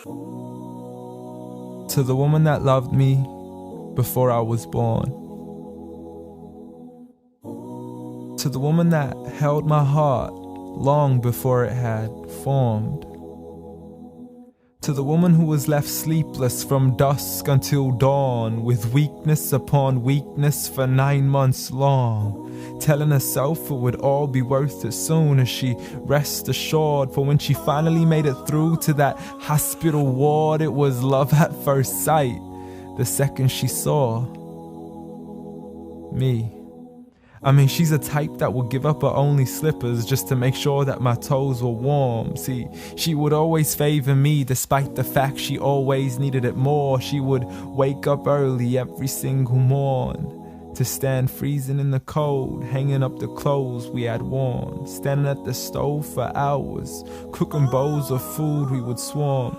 To the woman that loved me before I was born. To the woman that held my heart long before it had formed. To the woman who was left sleepless from dusk until dawn, with weakness upon weakness for 9 months long, telling herself it would all be worth it soon as she rest assured. For when she finally made it through to that hospital ward, it was love at first sight the second she saw me. I mean, she's a type that would give up her only slippers just to make sure that my toes were warm. See, she would always favor me despite the fact she always needed it more. She would wake up early every single morn to stand freezing in the cold, hanging up the clothes we had worn, standing at the stove for hours, cooking bowls of food we would swarm.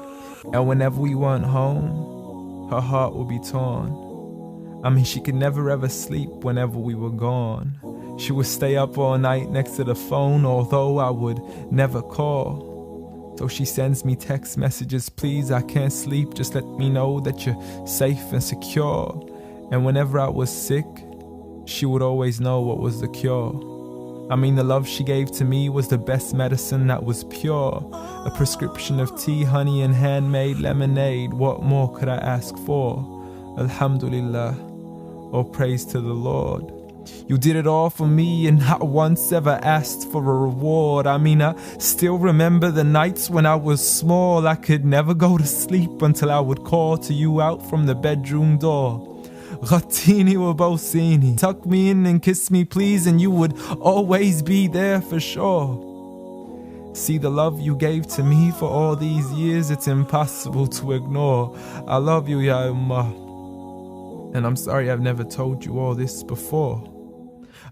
And whenever we weren't home, her heart would be torn. I mean, she could never ever sleep whenever we were gone. She would stay up all night next to the phone, although I would never call. So she sends me text messages, please, I can't sleep, just let me know that you're safe and secure. And whenever I was sick, she would always know what was the cure. I mean, the love she gave to me was the best medicine that was pure. A prescription of tea, honey, and handmade lemonade. What more could I ask for? Alhamdulillah. Oh, praise to the Lord. You did it all for me and not once ever asked for a reward. I mean, I still remember the nights when I was small. I could never go to sleep until I would call to you out from the bedroom door. Ghatini wa bawsini. Tuck me in and kiss me please, and you would always be there for sure. See, the love you gave to me for all these years, it's impossible to ignore. I love you, Ya Ummah. And I'm sorry I've never told you all this before.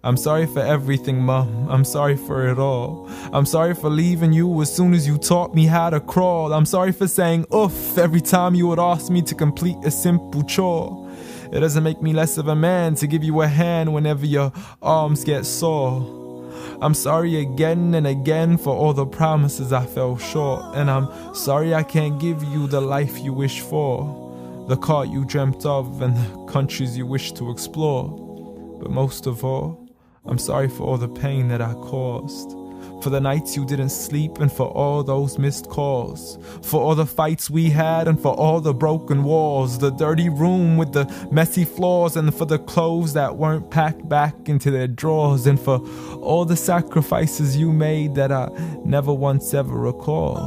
I'm sorry for everything, Mum. I'm sorry for it all. I'm sorry for leaving you as soon as you taught me how to crawl. I'm sorry for saying oof every time you would ask me to complete a simple chore. It doesn't make me less of a man to give you a hand whenever your arms get sore. I'm sorry again and again for all the promises I fell short. And I'm sorry I can't give you the life you wish for, the car you dreamt of and the countries you wish to explore. But most of all, I'm sorry for all the pain that I caused, for the nights you didn't sleep and for all those missed calls, for all the fights we had and for all the broken walls, the dirty room with the messy floors, and for the clothes that weren't packed back into their drawers, and for all the sacrifices you made that I never once ever recalled.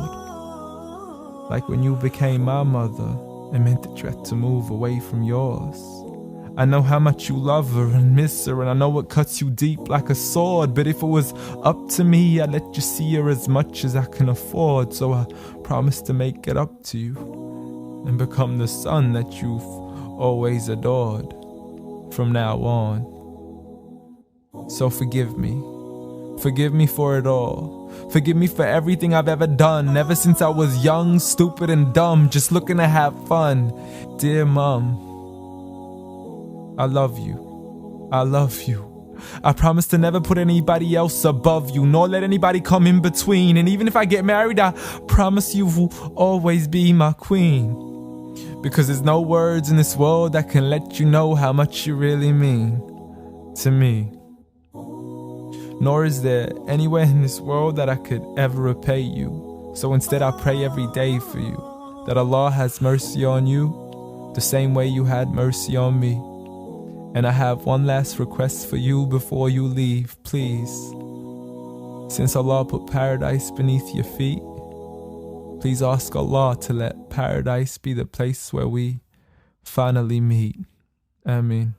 Like when you became my mother, it meant that you had to move away from yours. I know how much you love her and miss her, and I know it cuts you deep like a sword. But if it was up to me, I'd let you see her as much as I can afford. So I promise to make it up to you and become the son that you've always adored from now on. So forgive me. Forgive me for it all. Forgive me for everything I've ever done, ever since I was young, stupid and dumb, just looking to have fun. Dear Mom, I love you. I love you. I promise to never put anybody else above you, nor let anybody come in between. And even if I get married, I promise you will always be my queen. Because there's no words in this world that can let you know how much you really mean to me. Nor is there anywhere in this world that I could ever repay you. So instead I pray every day for you, that Allah has mercy on you the same way you had mercy on me. And I have one last request for you before you leave, please. Since Allah put paradise beneath your feet, please ask Allah to let paradise be the place where we finally meet. Ameen.